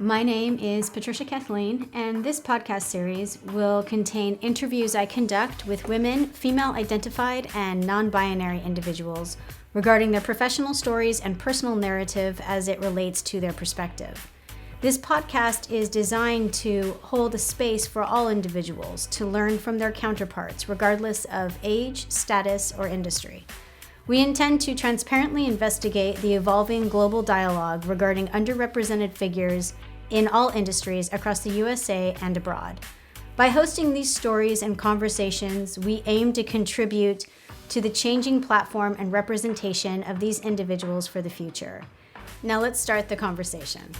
My name is Patricia Kathleen, and this podcast series will contain interviews I conduct with women, female identified, and non binary individuals regarding their professional stories and personal narrative as it relates to their perspective. This podcast is designed to hold a space for all individuals to learn from their counterparts, regardless of age, status, or industry. We intend to transparently investigate the evolving global dialogue regarding underrepresented figures in all industries across the USA and abroad. By hosting these stories and conversations, we aim to contribute to the changing platform and representation of these individuals for the future. Now let's start the conversation.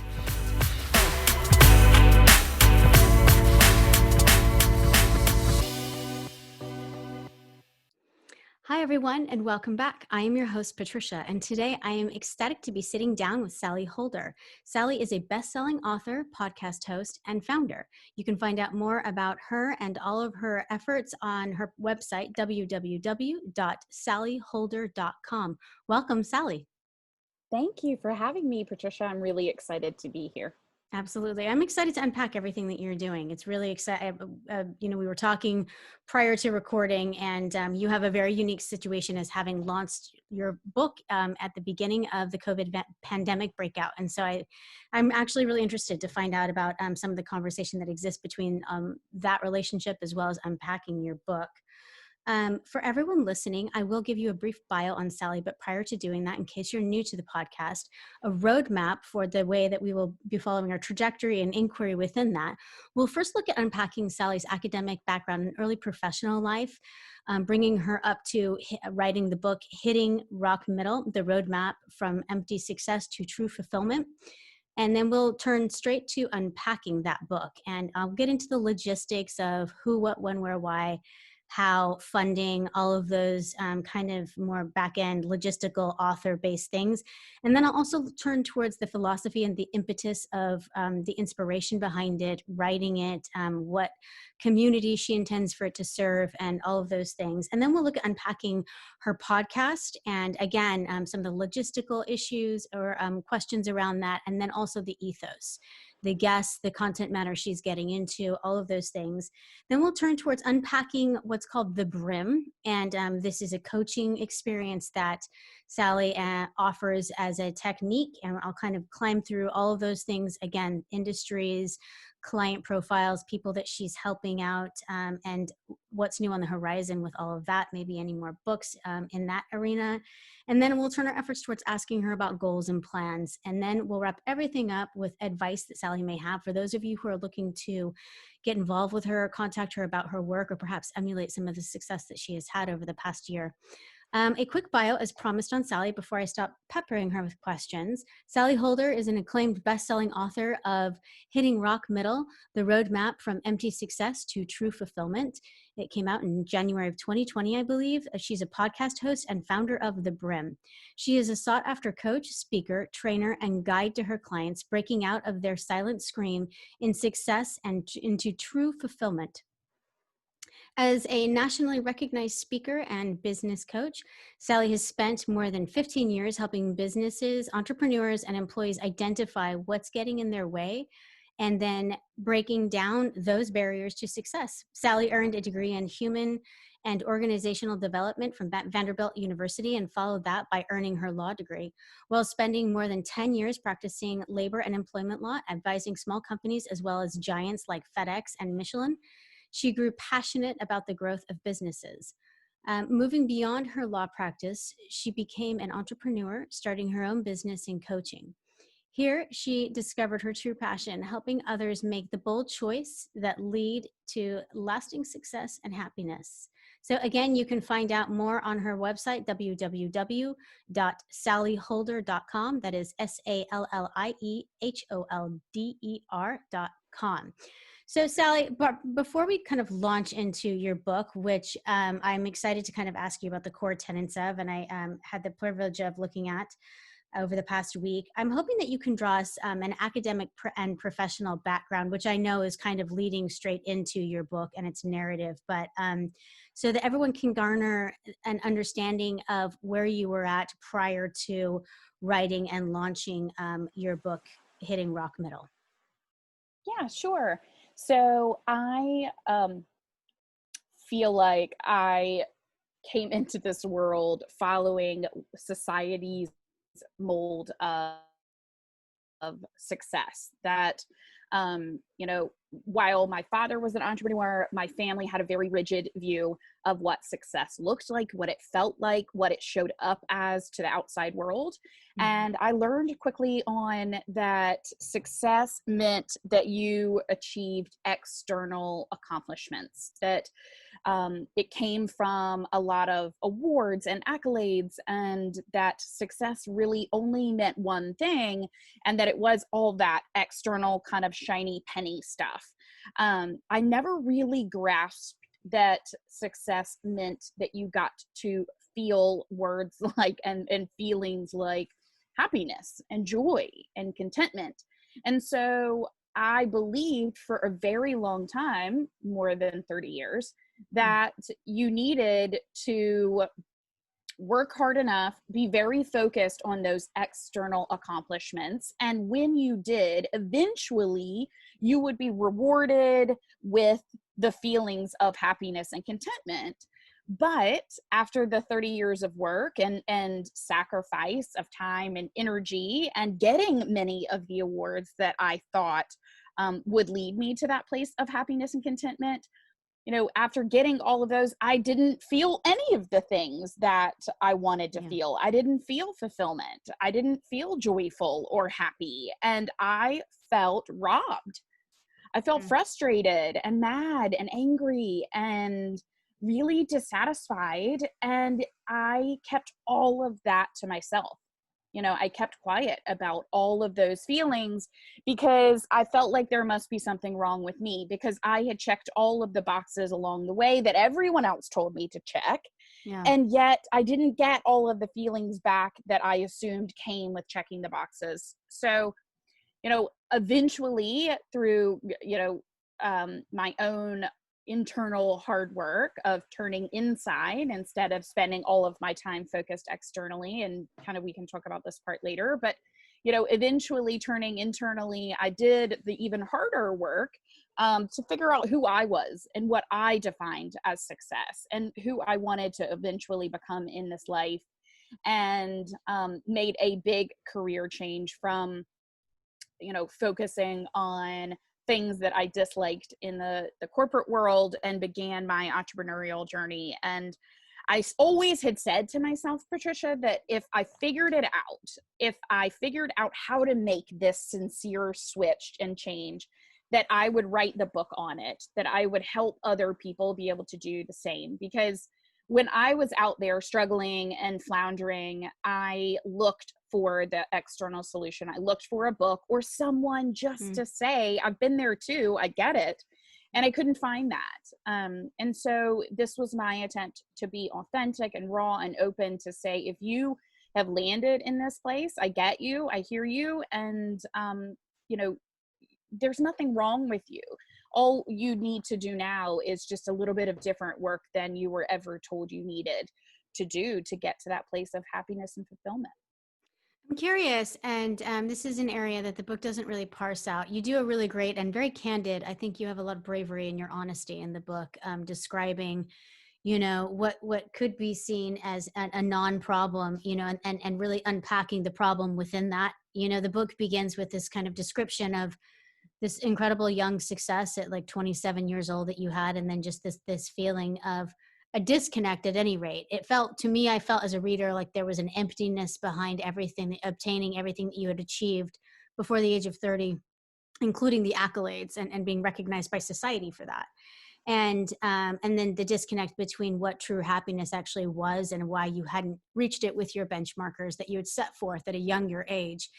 Hi, everyone, and welcome back. I am your host, Patricia, and today I am ecstatic to be sitting down with Sallie Holder. Sallie is a best-selling author, podcast host, and founder. You can find out more about her and all of her efforts on her website, www.sallieholder.com. Welcome, Sallie. Thank you for having me, Patricia. I'm really excited to be here. Absolutely. I'm excited to unpack everything that you're doing. It's really exciting. We were talking prior to recording, and you have a very unique situation as having launched your book at the beginning of the COVID pandemic breakout. And so I'm actually really interested to find out about some of the conversation that exists between that relationship as well as unpacking your book. For everyone listening, I will give you a brief bio on Sallie, but prior to doing that, in case you're new to the podcast, a roadmap for the way that we will be following our trajectory and inquiry within that. We'll first look at unpacking Sallie's academic background and early professional life, bringing her up to writing the book, Hitting Rock Middle, the roadmap from empty success to true fulfillment. And then we'll turn straight to unpacking that book. And I'll get into the logistics of who, what, when, where, why, how, funding, all of those kind of more back-end logistical author-based things. And then I'll also turn towards the philosophy and the impetus of the inspiration behind it, writing it, what community she intends for it to serve, and all of those things. And then we'll look at unpacking her podcast and, again, some of the logistical issues or questions around that, and then also the ethos, the guests, the content matter she's getting into, all of those things. Then we'll turn towards unpacking what's called the BRIMM. And this is a coaching experience that Sallie offers as a technique. And I'll kind of climb through all of those things, again, industries, client profiles, people that she's helping out, and what's new on the horizon with all of that, maybe any more books in that arena. And then we'll turn our efforts towards asking her about goals and plans. And then we'll wrap everything up with advice that Sallie may have for those of you who are looking to get involved with her, contact her about her work, or perhaps emulate some of the success that she has had over the past year. A quick bio as promised on Sallie before I stop peppering her with questions. Sallie Holder is an acclaimed best-selling author of Hitting Rock Middle, the roadmap from empty success to true fulfillment. It came out in January of 2020, I believe. She's a podcast host and founder of the BRIMM. She is a sought-after coach, speaker, trainer, and guide to her clients, breaking out of their silent scream in success and into true fulfillment. As a nationally recognized speaker and business coach, Sallie has spent more than 15 years helping businesses, entrepreneurs, and employees identify what's getting in their way and then breaking down those barriers to success. Sallie earned a degree in human and organizational development from Vanderbilt University and followed that by earning her law degree, while spending more than 10 years practicing labor and employment law, advising small companies as well as giants like FedEx and Michelin. She grew passionate about the growth of businesses. Moving beyond her law practice, she became an entrepreneur, starting her own business in coaching. Here, she discovered her true passion, helping others make the bold choice that lead to lasting success and happiness. So again, you can find out more on her website, www.sallieholder.com. That is SALLIEHOLDER.com. So Sallie, before we kind of launch into your book, which I'm excited to kind of ask you about the core tenets of, and I had the privilege of looking at over the past week, I'm hoping that you can draw us an academic and professional background, which I know is kind of leading straight into your book and its narrative, but so that everyone can garner an understanding of where you were at prior to writing and launching your book, Hitting Rock Middle. Yeah, sure. So I feel like I came into this world following society's mold of success. That, while my father was an entrepreneur, my family had a very rigid view of what success looked like, what it felt like, what it showed up as to the outside world. Mhm. And I learned quickly on that success meant that you achieved external accomplishments, that it came from a lot of awards and accolades, and that success really only meant one thing, and that it was all that external kind of shiny penny stuff. I never really grasped that success meant that you got to feel words like and feelings like happiness and joy and contentment. And so I believed for a very long time, more than 30 years, that you needed to work hard enough, be very focused on those external accomplishments. And when you did, eventually you would be rewarded with the feelings of happiness and contentment. But after the 30 years of work and sacrifice of time and energy and getting many of the awards that I thought would lead me to that place of happiness and contentment, after getting all of those, I didn't feel any of the things that I wanted to Yeah. feel. I didn't feel fulfillment. I didn't feel joyful or happy. And I felt robbed. I felt Mm. frustrated and mad and angry and really dissatisfied. And I kept all of that to myself. I kept quiet about all of those feelings because I felt like there must be something wrong with me, because I had checked all of the boxes along the way that everyone else told me to check. Yeah. And yet I didn't get all of the feelings back that I assumed came with checking the boxes. So, eventually through, my own internal hard work of turning inside instead of spending all of my time focused externally, and kind of we can talk about this part later, but eventually turning internally, I did the even harder work to figure out who I was and what I defined as success and who I wanted to eventually become in this life, and made a big career change from focusing on things that I disliked in the corporate world, and began my entrepreneurial journey. And always had said to myself, Patricia, that if I figured out how to make this sincere switch and change, that I would write the book on it, that I would help other people be able to do the same. Because when I was out there struggling and floundering, I looked for the external solution. I looked for a book or someone just Mm. to say, I've been there too, I get it. And I couldn't find that. And so this was my attempt to be authentic and raw and open, to say, if you have landed in this place, I get you, I hear you. And, you know, there's nothing wrong with you. All you need to do now is just a little bit of different work than you were ever told you needed to do to get to that place of happiness and fulfillment. I'm curious, and this is an area that the book doesn't really parse out. You do a really great and very candid. I think you have a lot of bravery in your honesty in the book, describing, what could be seen as a non-problem, and really unpacking the problem within that. The book begins with this kind of description of this incredible young success at like 27 years old that you had, and then just this feeling of a disconnect. At any rate, it felt to me, I felt as a reader like there was an emptiness behind everything, obtaining everything that you had achieved before the age of 30, including the accolades, and being recognized by society for that. And then the disconnect between what true happiness actually was and why you hadn't reached it with your benchmarkers that you had set forth at a younger age.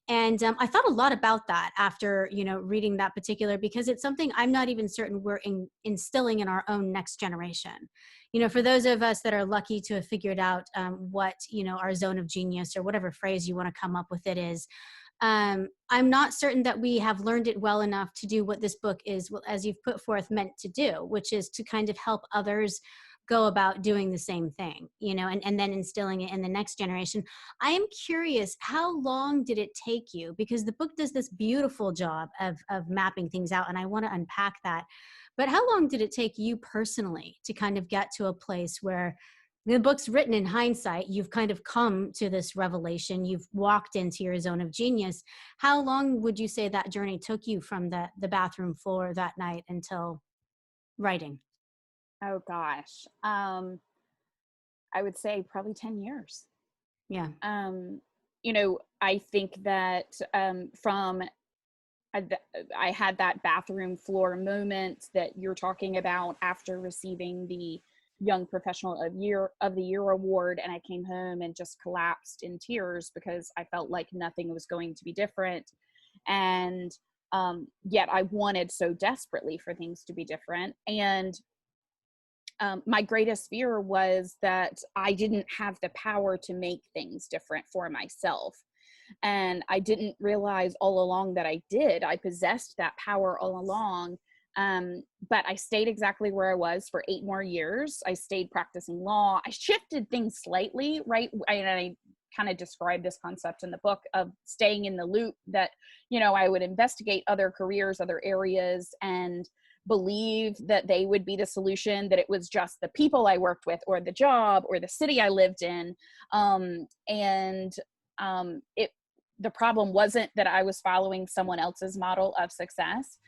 And I thought a lot about that after reading that particular, because it's something I'm not even certain we're instilling in our own next generation. For those of us that are lucky to have figured out what our zone of genius, or whatever phrase you want to come up with it, is, I'm not certain that we have learned it well enough to do what this book is, well, as you've put forth, meant to do, which is to kind of help others go about doing the same thing, and then instilling it in the next generation. I am curious, how long did it take you? Because the book does this beautiful job of mapping things out, and I want to unpack that. But how long did it take you personally to kind of get to a place where the book's written in hindsight, you've kind of come to this revelation, you've walked into your zone of genius? How long would you say that journey took you from the bathroom floor that night until writing? Oh gosh. I would say probably 10 years. Yeah. I think that from I, I had that bathroom floor moment that you're talking about after receiving the Young Professional of the Year award, and I came home and just collapsed in tears because I felt like nothing was going to be different, and yet I wanted so desperately for things to be different. And my greatest fear was that I didn't have the power to make things different for myself. And I didn't realize all along that I did. I possessed that power all along. But I stayed exactly where I was for 8 more years. I stayed practicing law. I shifted things slightly, right? I kind of describe this concept in the book of staying in the loop, that, I would investigate other careers, other areas, and believe that they would be the solution, that it was just the people I worked with or the job or the city I lived in. The problem wasn't that I was following someone else's model of success.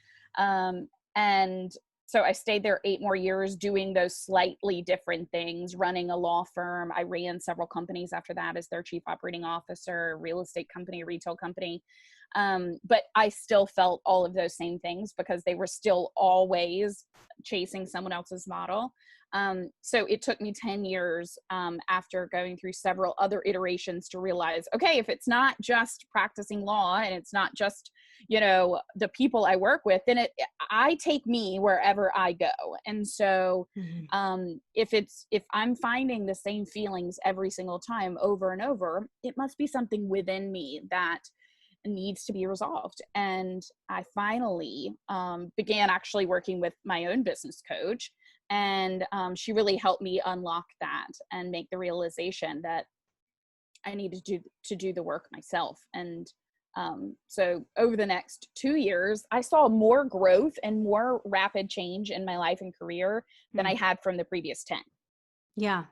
And so I stayed there 8 more years doing those slightly different things, running a law firm. I ran several companies after that as their chief operating officer, real estate company, retail company. But I still felt all of those same things because they were still always chasing someone else's model. So it took me 10 years after going through several other iterations to realize, okay, if it's not just practicing law and it's not just, the people I work with, then I take me wherever I go. And so if I'm finding the same feelings every single time over and over, it must be something within me that needs to be resolved. And I finally began actually working with my own business coach. And she really helped me unlock that and make the realization that I needed to do the work myself. And so over the next 2 years, I saw more growth and more rapid change in my life and career than I had from the previous 10. Yeah,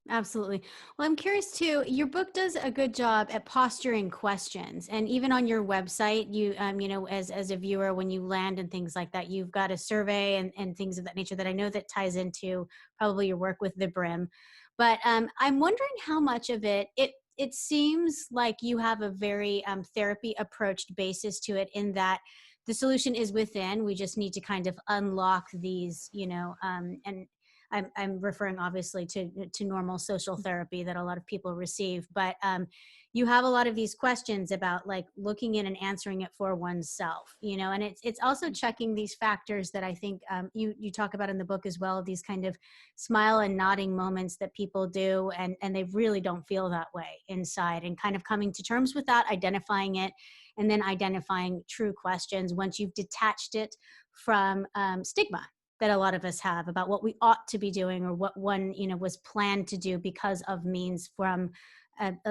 absolutely. Well, I'm curious too, your book does a good job at posturing questions. And even on your website, you, as a viewer, when you land and things like that, you've got a survey and things of that nature that I know that ties into probably your work with the BRIMM. But I'm wondering how much of it seems like you have a very therapy approached basis to it, in that the solution is within. We just need to kind of unlock these, and I'm referring obviously to normal social therapy that a lot of people receive, but you have a lot of these questions about like looking in and answering it for oneself, and it's also checking these factors that I think you talk about in the book as well, these kind of smile and nodding moments that people do, and they really don't feel that way inside, and kind of coming to terms with that, identifying it, and then identifying true questions once you've detached it from stigma that a lot of us have about what we ought to be doing, or what one, was planned to do because of means from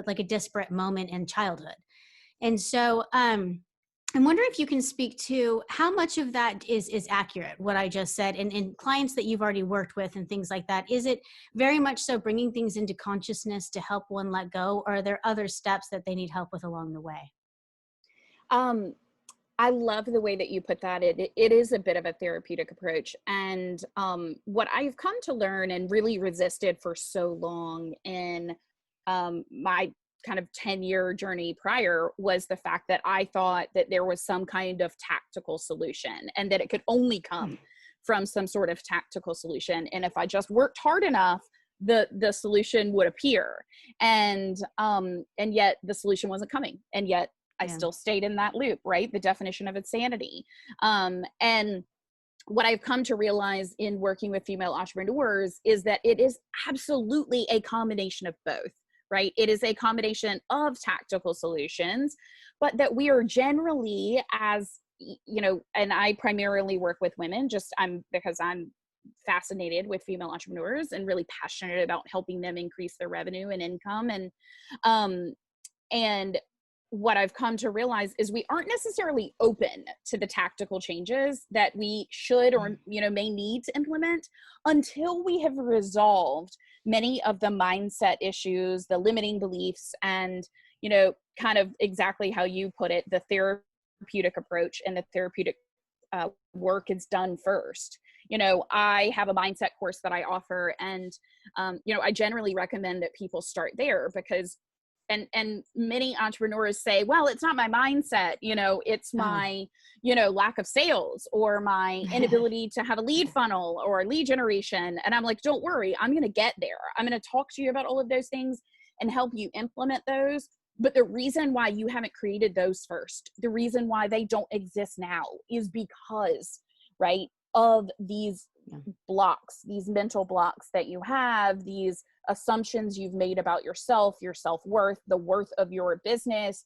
like a disparate moment in childhood. And so I'm wondering if you can speak to how much of that is accurate, what I just said, and in clients that you've already worked with and things like that. Is it very much so bringing things into consciousness to help one let go, or are there other steps that they need help with along the way? I love the way that you put that. It is a bit of a therapeutic approach. And what I've come to learn and really resisted for so long in my kind of 10-year journey prior was the fact that I thought that there was some kind of tactical solution, and that it could only come from some sort of tactical solution. And if I just worked hard enough, the solution would appear. And yet the solution wasn't coming. And yet I still stayed in that loop, right? The definition of insanity. And what I've come to realize in working with female entrepreneurs is that it is absolutely a combination of both, right? It is a combination of tactical solutions, but that we are generally, as and I primarily work with women, because I'm fascinated with female entrepreneurs and really passionate about helping them increase their revenue and income. Um, and what I've come to realize is we aren't necessarily open to the tactical changes that we should or, may need to implement until we have resolved many of the mindset issues, the limiting beliefs, and, kind of exactly how you put it, the therapeutic approach and the therapeutic work is done first. I have a mindset course that I offer, and, I generally recommend that people start there because and many entrepreneurs say, well, it's not my mindset, it's my, lack of sales or my inability to have a lead funnel or lead generation. And I'm like, don't worry, I'm going to get there. I'm going to talk to you about all of those things and help you implement those. But the reason why you haven't created those first, the reason why they don't exist now is because, right, of these blocks, these mental blocks that you have, these assumptions you've made about yourself, your self-worth, the worth of your business,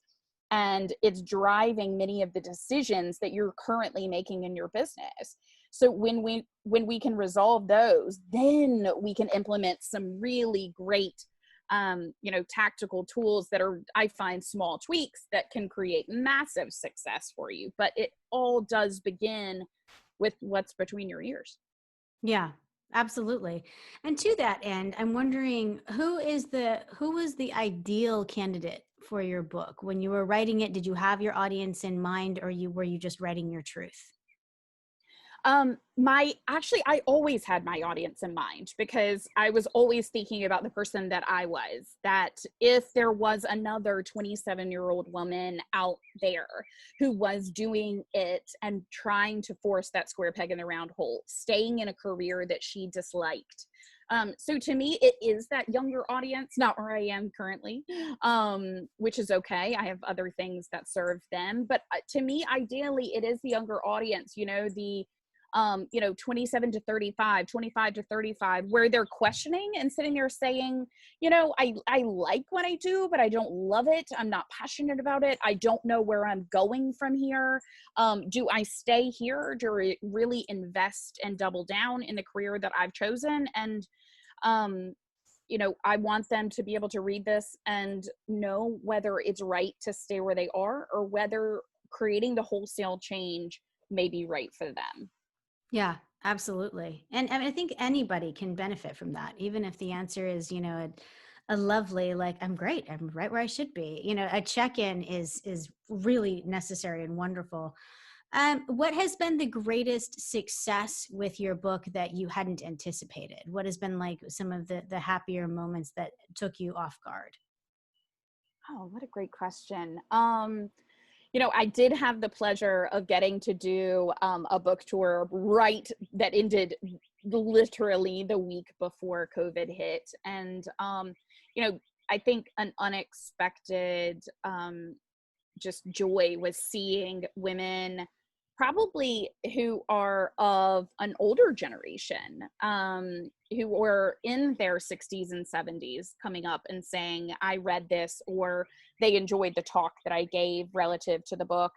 and it's driving many of the decisions that you're currently making in your business. So when we can resolve those, then we can implement some really great tactical tools that are, I find, small tweaks that can create massive success for you. But it all does begin with what's between your ears. Yeah, absolutely. And to that end, I'm wondering who was the ideal candidate for your book? When you were writing it, did you have your audience in mind, or were you just writing your truth? I always had my audience in mind because I was always thinking about the person that I was, that if there was another 27-year-old woman out there who was doing it and trying to force that square peg in the round hole, staying in a career that she disliked. So to me, it is that younger audience, not where I am currently, which is okay. I have other things that serve them. But to me, ideally, it is the younger audience, the 27 to 35, 25 to 35, where they're questioning and sitting there saying, I like what I do, but I don't love it. I'm not passionate about it. I don't know where I'm going from here. Do I stay here? Do I really invest and double down in the career that I've chosen? And, I want them to be able to read this and know whether it's right to stay where they are or whether creating the wholesale change may be right for them. Yeah, absolutely. And I think anybody can benefit from that, even if the answer is, a lovely, like, I'm great, I'm right where I should be. A check-in is really necessary and wonderful. What has been the greatest success with your book that you hadn't anticipated? What has been like some of the happier moments that took you off guard? Oh, what a great question. I did have the pleasure of getting to do a book tour that ended literally the week before COVID hit. And, I think an unexpected just joy was seeing women probably who are of an older generation, who were in their 60s and 70s coming up and saying, I read this, or they enjoyed the talk that I gave relative to the book,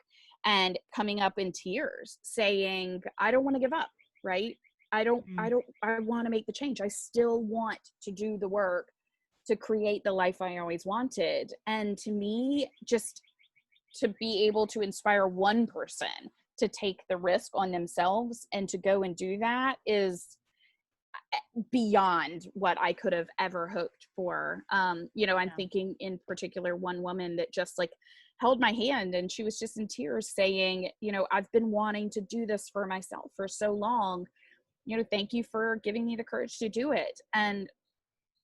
and coming up in tears saying, I don't want to give up, right? I want to make the change. I still want to do the work to create the life I always wanted. And to me, just to be able to inspire one person to take the risk on themselves and to go and do that is beyond what I could have ever hoped for. I'm thinking in particular one woman that just like held my hand and she was just in tears saying, I've been wanting to do this for myself for so long. Thank you for giving me the courage to do it. And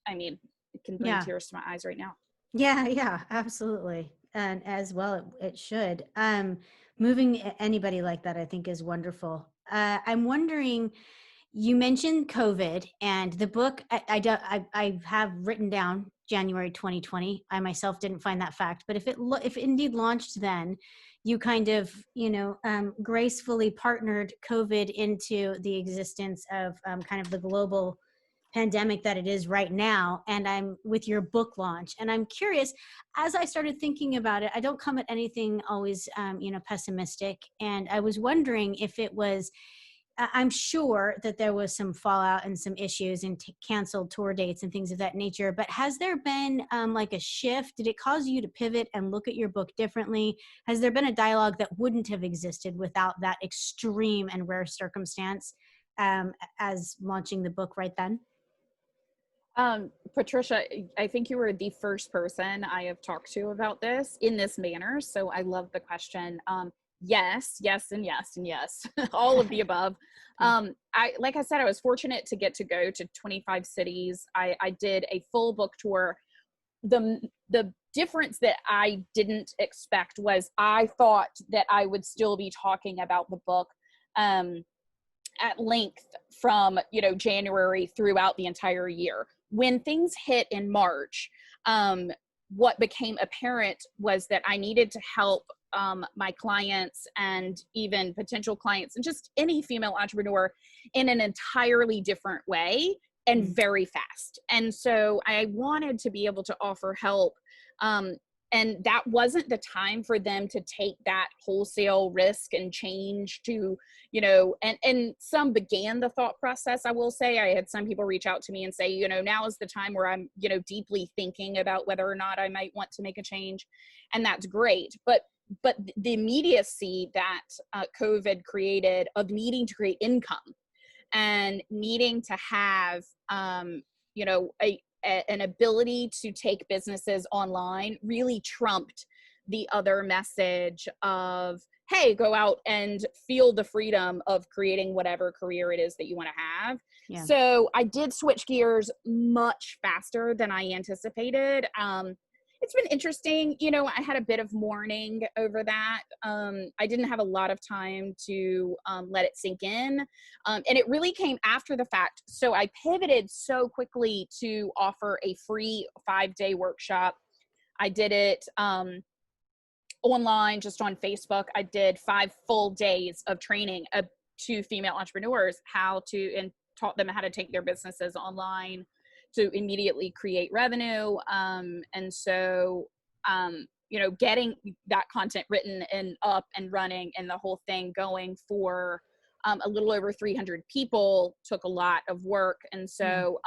I mean, it can bring tears to my eyes right now. Yeah, absolutely. And as well, it should. Moving anybody like that, I think, is wonderful. I'm wondering, you mentioned COVID and the book. I have written down January 2020. I myself didn't find that fact, but if it indeed launched then, you kind of gracefully partnered COVID into the existence of kind of the global pandemic that it is right now. And I'm with your book launch, and I'm curious, as I started thinking about it, I don't come at anything always pessimistic, and I was wondering if it was I'm sure that there was some fallout and some issues and canceled tour dates and things of that nature, but has there been like a shift? Did it cause you to pivot and look at your book differently? Has there been a dialogue that wouldn't have existed without that extreme and rare circumstance as launching the book right then? Patricia, I think you were the first person I have talked to about this in this manner. So I love the question. Yes, yes, and yes, and yes, all of the above. Yeah. Like I said, I was fortunate to get to go to 25 cities. I did a full book tour. The difference that I didn't expect was I thought that I would still be talking about the book at length from, January throughout the entire year. When things hit in March, what became apparent was that I needed to help my clients and even potential clients and just any female entrepreneur in an entirely different way and very fast. And so I wanted to be able to offer help. And that wasn't the time for them to take that wholesale risk and change to, and some began the thought process. I will say I had some people reach out to me and say, now is the time where I'm, deeply thinking about whether or not I might want to make a change. And that's great. But the immediacy that COVID created of needing to create income and needing to have, an ability to take businesses online really trumped the other message of, hey, go out and feel the freedom of creating whatever career it is that you want to have. Yeah. So I did switch gears much faster than I anticipated. It's been interesting. I had a bit of mourning over that. I didn't have a lot of time to let it sink in. And it really came after the fact. So I pivoted so quickly to offer a free 5-day workshop. I did it online, just on Facebook. I did 5 full days of training to female entrepreneurs and taught them how to take their businesses online to immediately create revenue. And so, getting that content written and up and running and the whole thing going for a little over 300 people took a lot of work. And so,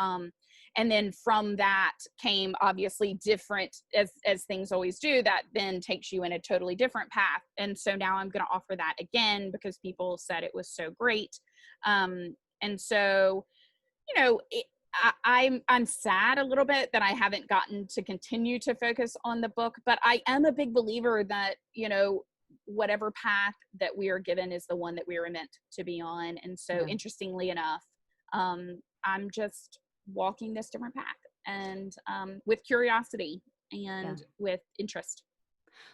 and then from that came obviously different, as things always do, that then takes you in a totally different path. And so now I'm going to offer that again because people said it was so great. And so, I'm sad a little bit that I haven't gotten to continue to focus on the book, but I am a big believer that, whatever path that we are given is the one that we are meant to be on. And so interestingly enough, I'm just walking this different path and with curiosity and with interest.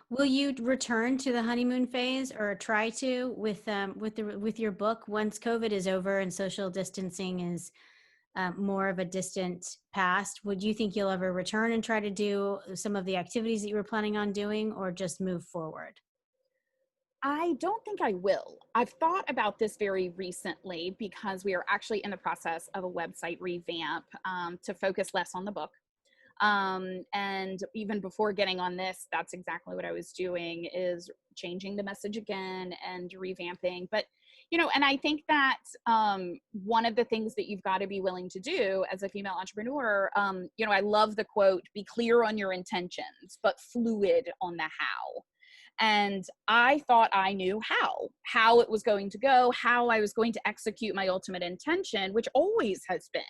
Will you return to the honeymoon phase or try to with your book once COVID is over and social distancing is more of a distant past? Would you think you'll ever return and try to do some of the activities that you were planning on doing, or just move forward? I don't think I will. I've thought about this very recently because we are actually in the process of a website revamp to focus less on the book. And even before getting on this, that's exactly what I was doing, is changing the message again and revamping. But, and I think that one of the things that you've got to be willing to do as a female entrepreneur, I love the quote, be clear on your intentions, but fluid on the how. And I thought I knew how it was going to go, how I was going to execute my ultimate intention, which always has been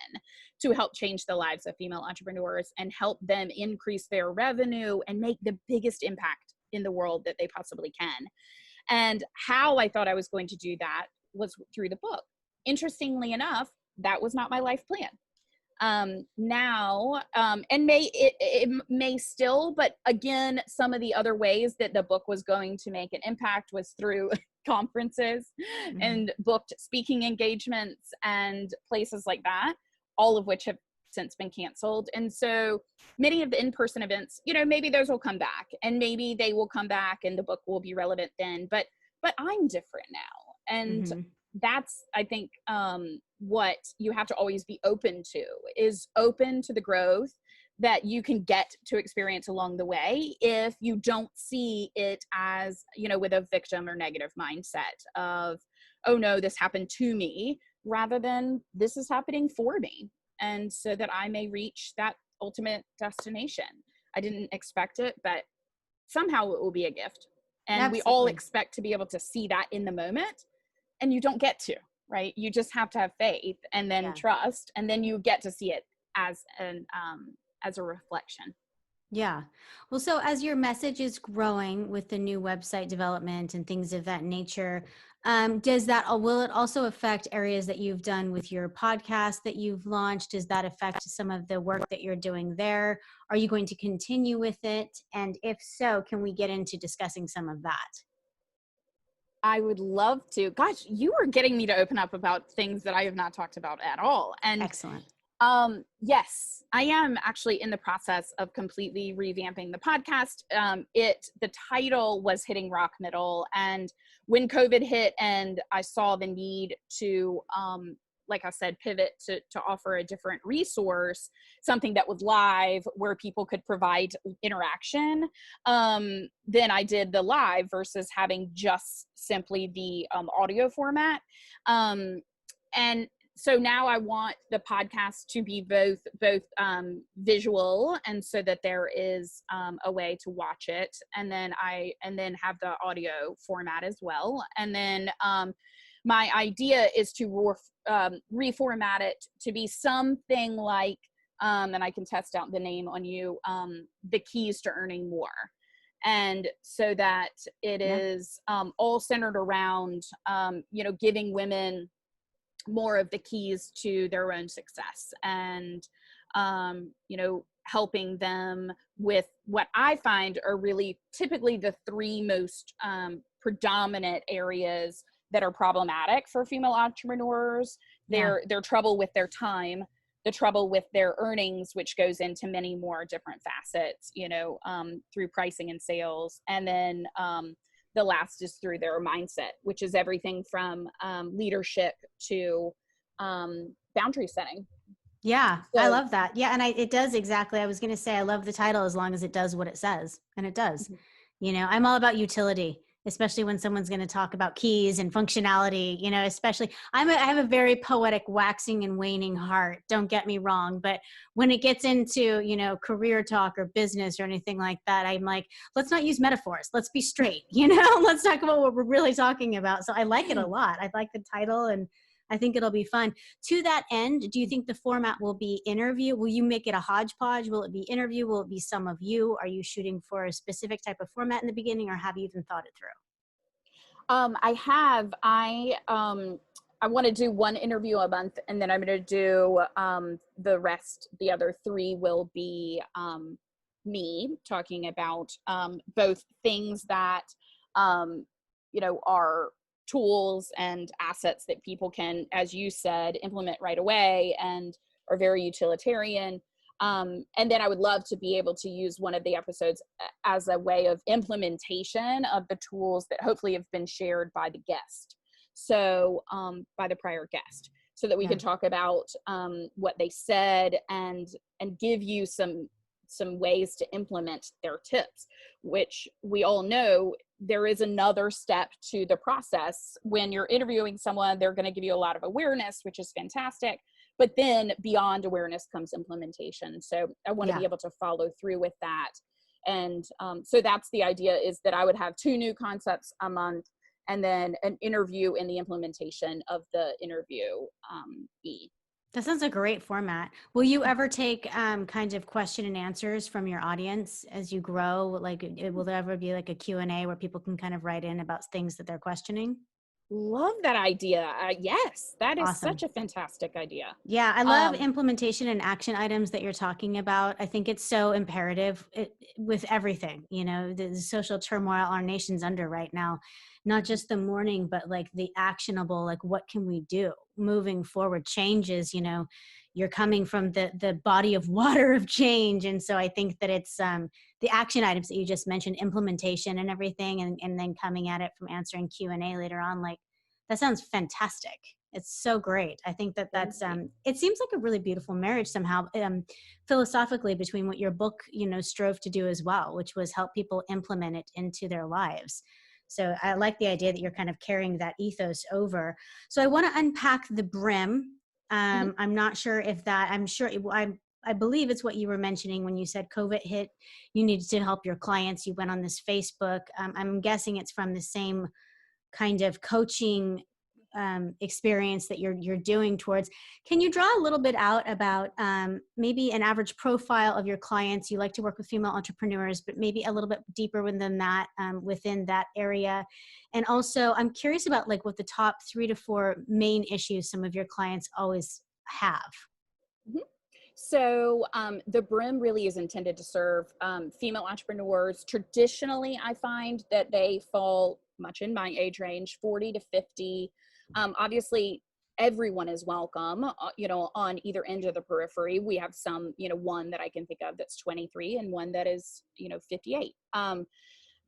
to help change the lives of female entrepreneurs and help them increase their revenue and make the biggest impact in the world that they possibly can. And how I thought I was going to do that was through the book. Interestingly enough, that was not my life plan. Now, and it may still, but again, some of the other ways that the book was going to make an impact was through conferences and booked speaking engagements and places like that, all of which have since been canceled. And so many of the in-person events, maybe those will come back, and maybe they will come back and the book will be relevant then, but I'm different now. And that's, I think, what you have to always be open to, is open to the growth that you can get to experience along the way if you don't see it as, with a victim or negative mindset of, oh no, this happened to me, rather than this is happening for me. And so that I may reach that ultimate destination. I didn't expect it, but somehow it will be a gift. And we all Absolutely. expect to be able to see that in the moment, and you don't get to, right? You just have to have faith and then Yeah. trust, and then you get to see it as a reflection. Yeah. Well, so as your message is growing with the new website development and things of that nature, does that, will it also affect areas that you've done with your podcast that you've launched? Does that affect some of the work that you're doing there? Are you going to continue with it? And if so, can we get into discussing some of that? I would love to. Gosh, you are getting me to open up about things that I have not talked about at all. And Excellent. yes, I am actually in the process of completely revamping the podcast. The title was hitting rock middle, and when COVID hit and I saw the need to, like I said, pivot to offer a different resource, something that was live where people could provide interaction, then I did the live versus having just simply the audio format. And so now I want the podcast to be both visual, and so that there is a way to watch it, and then have the audio format as well. And then my idea is to reformat it to be something like, and I can test out the name on you, the keys to earning more. And so that it is all centered around, giving women more of the keys to their own success, and helping them with what I find are really typically the three most predominant areas that are problematic for female entrepreneurs. Their trouble with their time, the trouble with their earnings, which goes into many more different facets, through pricing and sales, and then the last is through their mindset, which is everything from leadership to boundary setting. Yeah, So, I love that. Yeah, and it does exactly. I was going to say I love the title as long as it does what it says, and it does. I'm all about utility, especially when someone's going to talk about keys and functionality. Especially I have a very poetic, waxing and waning heart. Don't get me wrong, but when it gets into career talk or business or anything like that, I'm like, let's not use metaphors. Let's be straight. Let's talk about what we're really talking about. So I like it a lot. I like the title, and I think it'll be fun. To that end, do you think the format will be interview? Will you make it a hodgepodge? Will it be interview? Will it be some of you? Are you shooting for a specific type of format in the beginning, or have you even thought it through? I have. I want to do one interview a month, and then I'm going to do the other three will be me talking about both things that are tools and assets that people can, as you said, implement right away and are very utilitarian. And then I would love to be able to use one of the episodes as a way of implementation of the tools that hopefully have been shared by the guest. So by the prior guest, so that we can talk about what they said and give you some ways to implement their tips, which we all know there is another step to the process. When you're interviewing someone, they're going to give you a lot of awareness, which is fantastic. But then beyond awareness comes implementation. So I want to be able to follow through with that. And so that's the idea, is that I would have 2 new concepts a month, and then an interview and the implementation of the interview. That sounds a great format. Will you ever take kind of question and answers from your audience as you grow? Like, will there ever be like a Q&A where people can kind of write in about things that they're questioning? Love that idea. Yes, that is Awesome. such a fantastic idea. Yeah, I love implementation and action items that you're talking about. I think it's so imperative with everything, the social turmoil our nation's under right now, not just the morning, but like the actionable, like what can we do moving forward? Changes, you're coming from the body of water of change. And so I think that it's the action items that you just mentioned, implementation and everything, and then coming at it from answering Q&A later on, like that sounds fantastic. It's so great. I think that's it seems like a really beautiful marriage somehow, philosophically, between what your book strove to do as well, which was help people implement it into their lives. So I like the idea that you're kind of carrying that ethos over. So I want to unpack the BRIMM. Mhm. I'm not sure if that, I'm sure, I believe it's what you were mentioning when you said COVID hit, you needed to help your clients. You went on this Facebook. I'm guessing it's from the same kind of coaching experience that you're doing towards. Can you draw a little bit out about maybe an average profile of your clients? You like to work with female entrepreneurs, but maybe a little bit deeper within that area. And also, I'm curious about like what the top 3 to 4 main issues some of your clients always have. Mhm. So the BRIM really is intended to serve female entrepreneurs. Traditionally, I find that they fall much in my age range, 40 to 50. Obviously, everyone is welcome, on either end of the periphery. We have some, one that I can think of that's 23 and one that is, 58.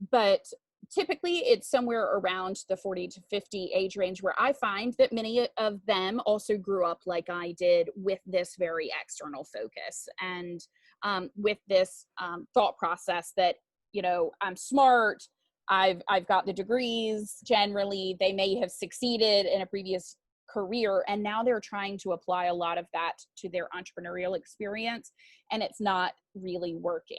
But typically it's somewhere around the 40 to 50 age range, where I find that many of them also grew up like I did, with this very external focus, and with this thought process that, I'm smart, I've got the degrees. Generally they may have succeeded in a previous career, and now they're trying to apply a lot of that to their entrepreneurial experience, and it's not really working.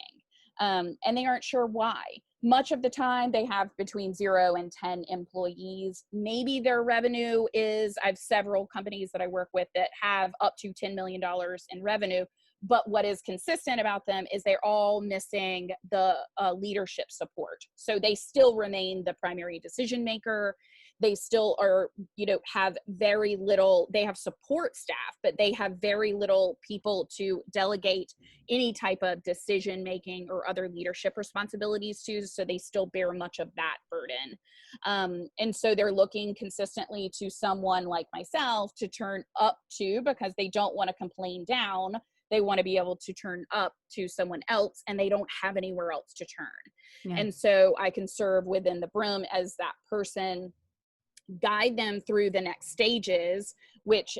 And they aren't sure why. Much of the time they have between 0 and 10 employees. Maybe their revenue is, I have several companies that I work with that have up to $10 million in revenue. But what is consistent about them is they're all missing the leadership support. So they still remain the primary decision maker. They still are, have very little, they have support staff, but they have very little people to delegate any type of decision making or other leadership responsibilities to. So they still bear much of that burden. And so they're looking consistently to someone like myself to turn up to, because they don't want to complain down. They want to be able to turn up to someone else, and they don't have anywhere else to turn. Yeah. And so I can serve within the BRIMM as that person, guide them through the next stages, which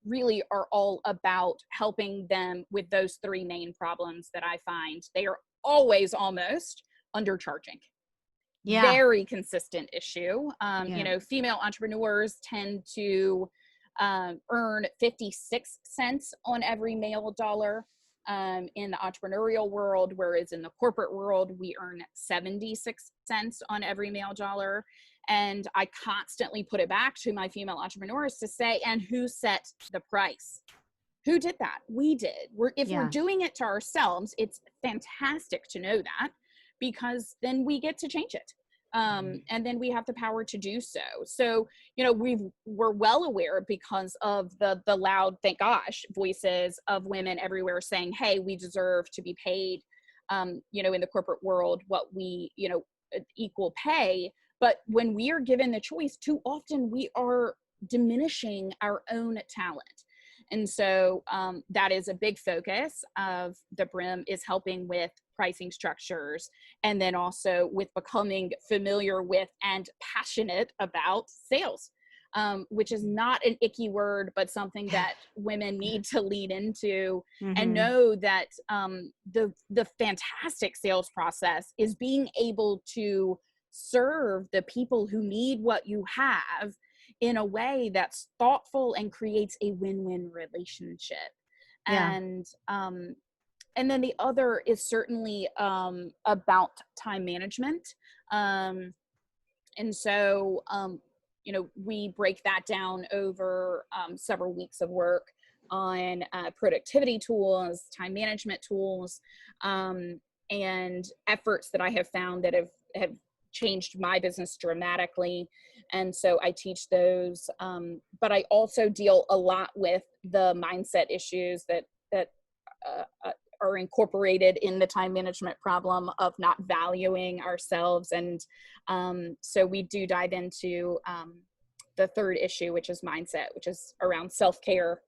really are all about helping them with those 3 main problems that I find. They are always almost undercharging. Yeah. Very consistent issue. Yeah. Female entrepreneurs tend to earn 56 cents on every male dollar in the entrepreneurial world, whereas in the corporate world, we earn 76 cents on every male dollar. And I constantly put it back to my female entrepreneurs to say, and who set the price? Who did that? We did. If we're doing it to ourselves, it's fantastic to know that, because then we get to change it. And then we have the power to do so. So, we're well aware, because of the loud, thank gosh, voices of women everywhere saying, hey, we deserve to be paid, in the corporate world, what we, equal pay. But when we are given the choice, too often we are diminishing our own talent. And so that is a big focus of the BRIMM, is helping with pricing structures, and then also with becoming familiar with and passionate about sales, which is not an icky word, but something that women need to lean into, and know that the fantastic sales process is being able to serve the people who need what you have in a way that's thoughtful and creates a win-win relationship. Yeah. And then the other is certainly about time management. And so, we break that down over several weeks of work on productivity tools, time management tools, and efforts that I have found that have changed my business dramatically. And so I teach those, but I also deal a lot with the mindset issues that are incorporated in the time management problem of not valuing ourselves. And so we do dive into the third issue, which is mindset, which is around self-care.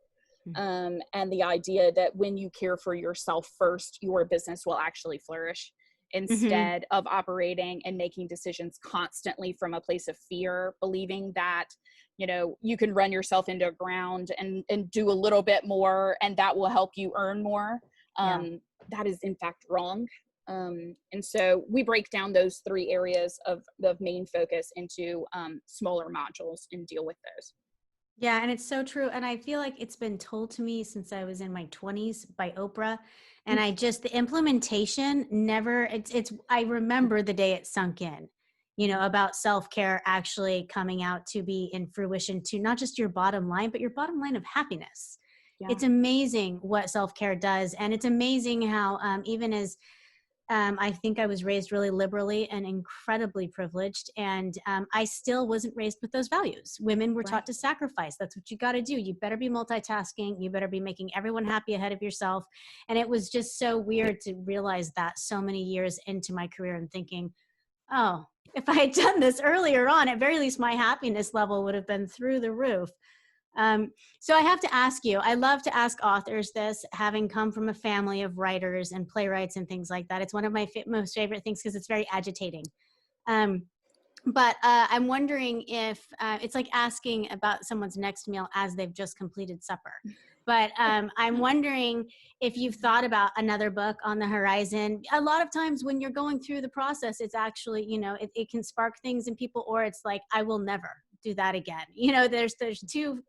And the idea that when you care for yourself first, your business will actually flourish, instead of operating and making decisions constantly from a place of fear, believing that, you can run yourself into the ground and do a little bit more, and that will help you earn more. That is in fact wrong. And so we break down those 3 areas of the main focus into smaller modules and deal with those. Yeah, and it's so true. And I feel like it's been told to me since I was in my 20s by Oprah. And the implementation never, I remember the day it sunk in, about self-care actually coming out to be in fruition to not just your bottom line, but your bottom line of happiness. Yeah. It's amazing what self-care does. And it's amazing how, even as I think I was raised really liberally and incredibly privileged. And I still wasn't raised with those values. Women were taught to sacrifice. That's what you got to do. You better be multitasking. You better be making everyone happy ahead of yourself. And it was just so weird to realize that so many years into my career and thinking, oh, if I had done this earlier on, at very least my happiness level would have been through the roof. So I have to ask you, I love to ask authors this, having come from a family of writers and playwrights and things like that. It's one of my most favorite things because it's very agitating. But I'm wondering if it's like asking about someone's next meal as they've just completed supper. But I'm wondering if you've thought about another book on the horizon. A lot of times when you're going through the process, it's actually, it can spark things in people, or it's like, I will never do that again. There's 2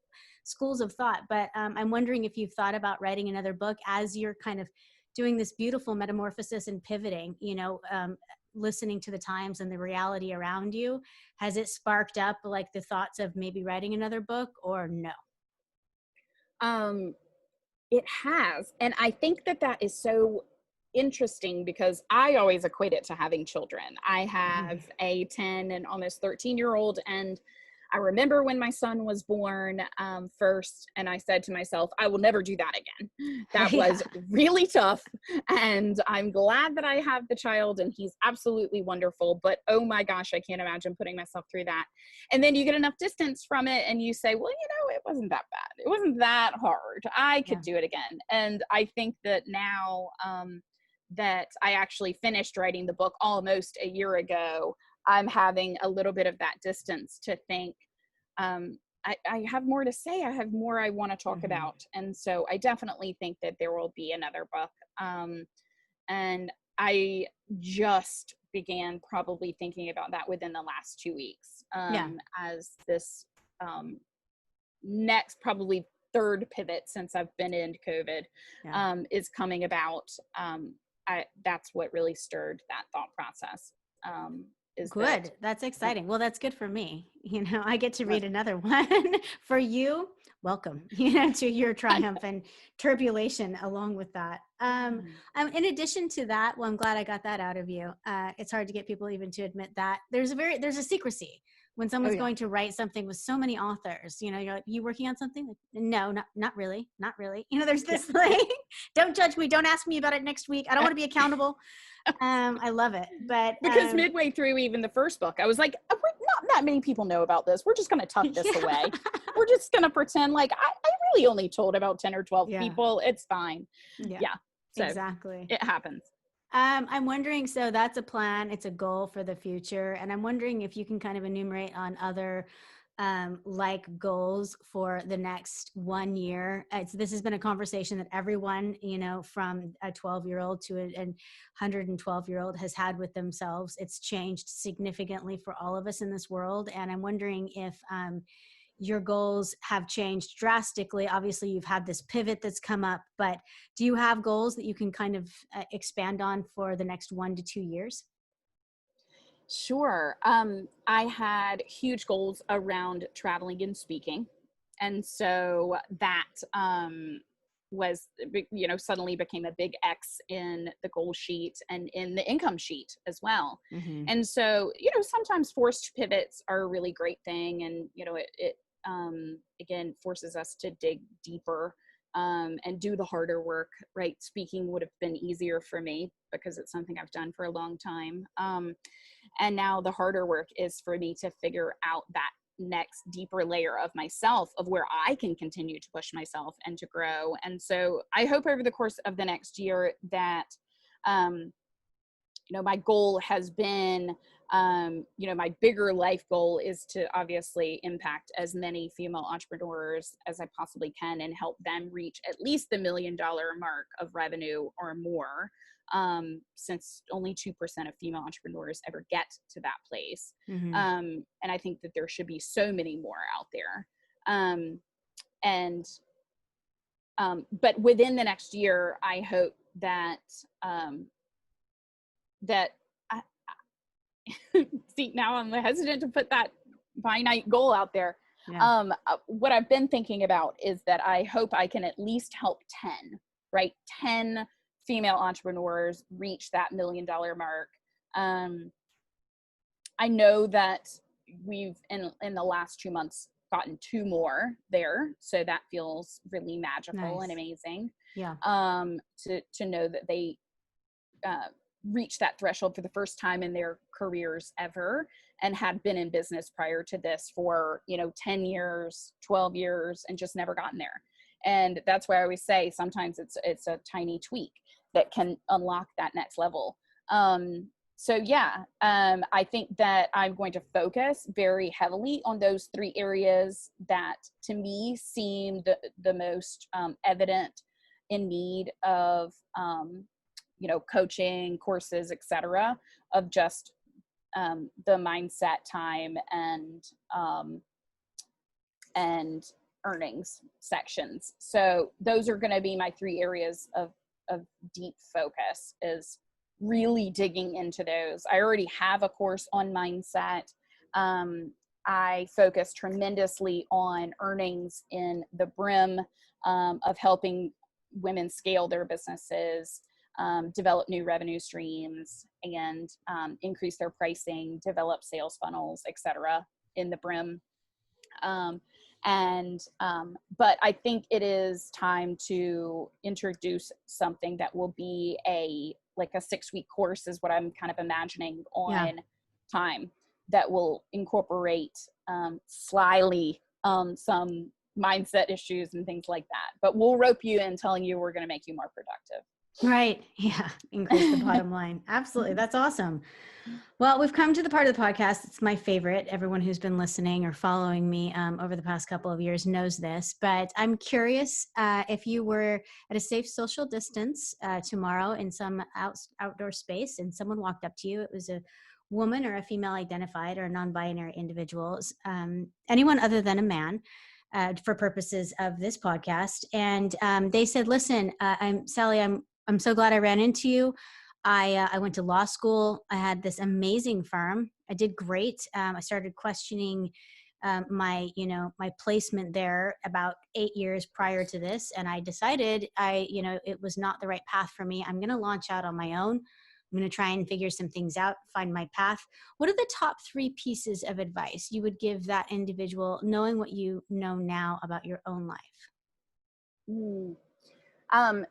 schools of thought, but I'm wondering if you've thought about writing another book as you're kind of doing this beautiful metamorphosis and pivoting, listening to the times and the reality around you. Has it sparked up like the thoughts of maybe writing another book, or no? It has. And I think that is so interesting because I always equate it to having children. I have a 10 and almost 13-year-old, and I remember when my son was born first, and I said to myself, I will never do that again. That was really tough. And I'm glad that I have the child, and he's absolutely wonderful. But oh my gosh, I can't imagine putting myself through that. And then you get enough distance from it, and you say, well, it wasn't that bad. It wasn't that hard. I could do it again. And I think that now that I actually finished writing the book almost a year ago, I'm having a little bit of that distance to think, I have more to say. I have more I want to talk about. And so I definitely think that there will be another book. And I just began probably thinking about that within the last 2 weeks, as this next, probably 3rd pivot since I've been in COVID is coming about. That's what really stirred that thought process. Good. That's exciting. Well, that's good for me. I get to read another one. For you, welcome, to your triumph and turbulation along with that. In addition to that, well, I'm glad I got that out of you. It's hard to get people even to admit that there's a secrecy when someone's going to write something with so many authors. You're like, you working on something? Like, no, not really. There's this like, don't judge me. Don't ask me about it next week. I don't want to be accountable. I love it. But because midway through even the first book, I was like, not that many people know about this. We're just going to tuck this away. We're just going to pretend like I really only told about 10 or 12 people. It's fine. So exactly. It happens. I'm wondering, so that's a plan. It's a goal for the future. And I'm wondering if you can kind of enumerate on other like goals for the next 1 year. This has been a conversation that everyone, from a 12-year-old to a 112-year-old has had with themselves. It's changed significantly for all of us in this world. And I'm wondering if your goals have changed drastically. Obviously, you've had this pivot that's come up, but do you have goals that you can kind of expand on for the next 1 to 2 years? Sure. I had huge goals around traveling and speaking. And so that was, suddenly became a big X in the goal sheet and in the income sheet as well. And so, sometimes forced pivots are a really great thing. And, it again, forces us to dig deeper and do the harder work, right? Speaking would have been easier for me because it's something I've done for a long time. And now the harder work is for me to figure out that next deeper layer of myself, of where I can continue to push myself and to grow. And so I hope over the course of the next year that, my goal has been, my bigger life goal is to obviously impact as many female entrepreneurs as I possibly can and help them reach at least the $1 million mark of revenue or more. since only 2% of female entrepreneurs ever get to that place. Mm-hmm. And I think that there should be so many more out there. But within the next year, I hope that that I, see, now I'm hesitant to put that finite goal out there. Yeah. What I've been thinking about is that I hope I can at least help 10, right? 10 female entrepreneurs reach that $1 million mark. I know that we've in the last 2 months gotten 2 more there, so that feels really magical and amazing. Yeah. To know that they reached that threshold for the first time in their careers ever, and had been in business prior to this for 10 years, 12 years, and just never gotten there. And that's why I always say sometimes it's a tiny tweak that can unlock that next level. So yeah, I think that I'm going to focus very heavily on those 3 areas that to me seem the most evident in need of coaching, courses, etc., of just the mindset, time, and earnings sections. So those are going to be my 3 areas of deep focus, is really digging into those. I already have a course on mindset. I focus tremendously on earnings in the BRIMM, of helping women scale their businesses, develop new revenue streams, and increase their pricing, develop sales funnels, etc. in the BRIMM. But I think it is time to introduce something that will be a 6-week course, is what I'm kind of imagining on time, that will incorporate slyly some mindset issues and things like that. But we'll rope you in telling you we're going to make you more productive. Right. Yeah. Increase the bottom line. Absolutely. That's awesome. Well, we've come to the part of the podcast. It's my favorite. Everyone who's been listening or following me over the past couple of years knows this, but I'm curious if you were at a safe social distance tomorrow in some outdoor space and someone walked up to you. It was a woman or a female identified or non-binary individuals, anyone other than a man. For purposes of this podcast. And they said, listen, I'm Sallie, I'm so glad I ran into you. I went to law school. I had this amazing firm. I did great. I started questioning my placement there about 8 years prior to this. And I decided it was not the right path for me. I'm going to launch out on my own. I'm going to try and figure some things out, find my path. What are the top 3 pieces of advice you would give that individual, knowing what you know now about your own life?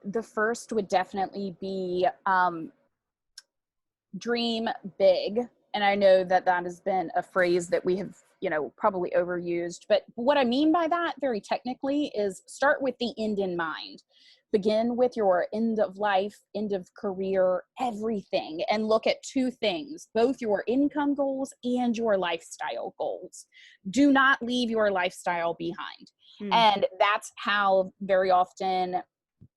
The first would definitely be dream big. And I know that has been a phrase that we have, probably overused. But what I mean by that very technically is start with the end in mind. Begin with your end of life, end of career, everything, and look at 2 things, both your income goals and your lifestyle goals. Do not leave your lifestyle behind. And that's how very often,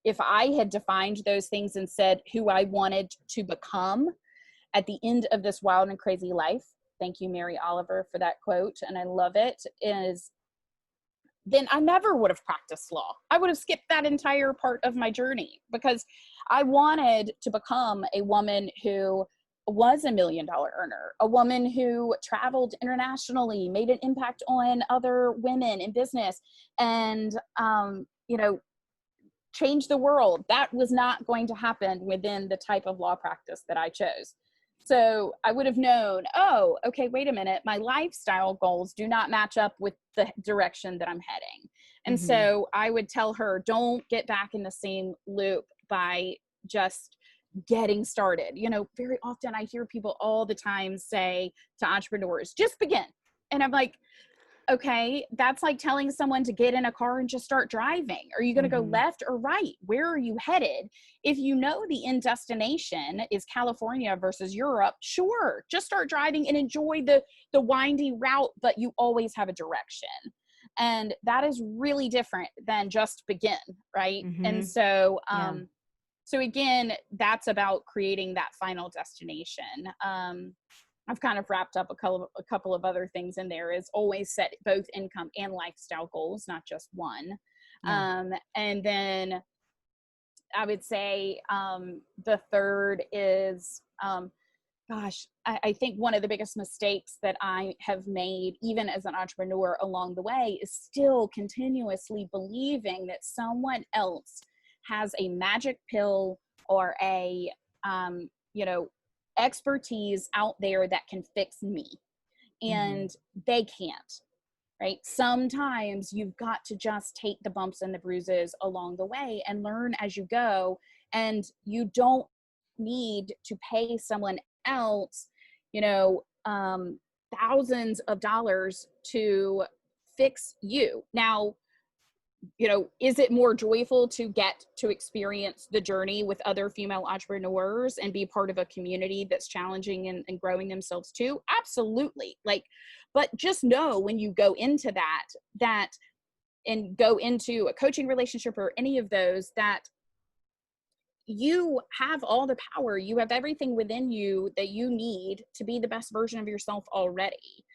if I had defined those things and said who I wanted to become at the end of this wild and crazy life, thank you, Mary Oliver, for that quote, and I love it, then I never would have practiced law. I would have skipped that entire part of my journey, because I wanted to become a woman who was $1 million earner, a woman who traveled internationally, made an impact on other women in business, and, change the world. That was not going to happen within the type of law practice that I chose. So I would have known, oh, okay, wait a minute. My lifestyle goals do not match up with the direction that I'm heading. And so I would tell her, don't get back in the same loop by just getting started. Very often I hear people all the time say to entrepreneurs, just begin. And I'm like, okay, that's like telling someone to get in a car and just start driving. Are you going to go left or right? Where are you headed? If you know the end destination is California versus Europe, sure, just start driving and enjoy the windy route, but you always have a direction. And that is really different than just begin, right? And so So again, that's about creating that final destination. I've kind of wrapped up a couple of other things in there, is always set both income and lifestyle goals, not just one. Yeah. And then I would say the third is, I think one of the biggest mistakes that I have made, even as an entrepreneur along the way, is still continuously believing that someone else has a magic pill or a, you know, expertise out there that can fix me. And they can't, right? Sometimes you've got to just take the bumps and the bruises along the way and learn as you go. And you don't need to pay someone else, you know, thousands of dollars to fix you. Now, you know, is it more joyful to get to experience the journey with other female entrepreneurs and be part of a community that's challenging and growing themselves too? Absolutely. Like, but just know when you go into that and go into a coaching relationship or any of those, that you have all the power, you have everything within you that you need to be the best version of yourself already.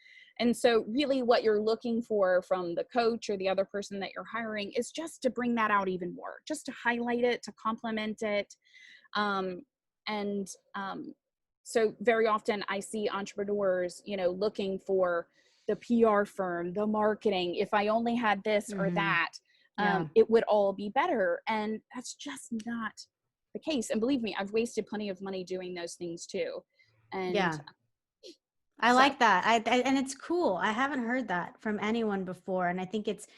And so really what you're looking for from the coach or the other person that you're hiring is just to bring that out even more, just to highlight it, to complement it. And so very often I see entrepreneurs, you know, looking for the PR firm, the marketing. If I only had this or that, Yeah. it would all be better. And that's just not the case. And believe me, I've wasted plenty of money doing those things too. And Yeah. I so, like that. And it's cool. I haven't heard that from anyone before. And I think it's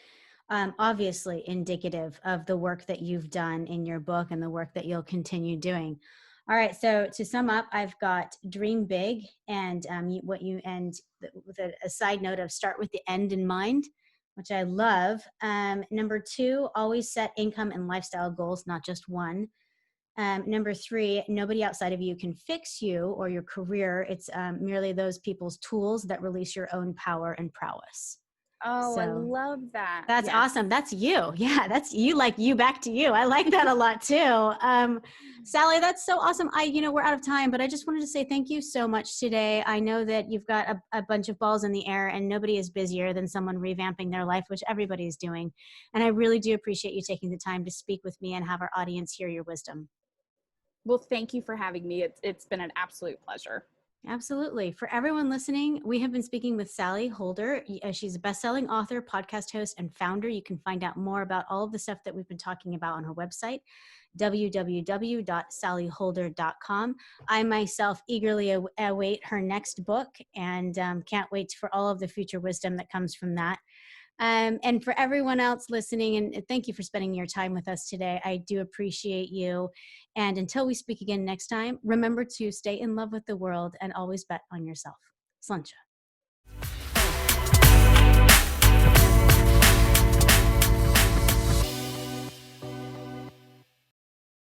obviously indicative of the work that you've done in your book and the work that you'll continue doing. All right. So to sum up, I've got dream big, and with a side note of start with the end in mind, which I love. Number two, always set income and lifestyle goals, not just one. Number three, nobody outside of you can fix you or your career. It's merely those people's tools that release your own power and prowess. oh, I So love that. that's Yes. awesome. That's you. Yeah, that's you. Like you, back to you. I like that a lot too. Sallie, that's so awesome. We're out of time, but I just wanted to say thank you so much today. I know that you've got a bunch of balls in the air, and nobody is busier than someone revamping their life, which everybody is doing. And I really do appreciate you taking the time to speak with me and have our audience hear your wisdom. Well, thank you for having me. It's been an absolute pleasure. Absolutely. For everyone listening, we have been speaking with Sallie Holder. She's a best-selling author, podcast host, and founder. You can find out more about all of the stuff that we've been talking about on her website, www.sallieholder.com. I myself eagerly await her next book, and can't wait for all of the future wisdom that comes from that. And for everyone else listening, and thank you for spending your time with us today. I do appreciate you. And until we speak again next time, remember to stay in love with the world and always bet on yourself. Sláinte.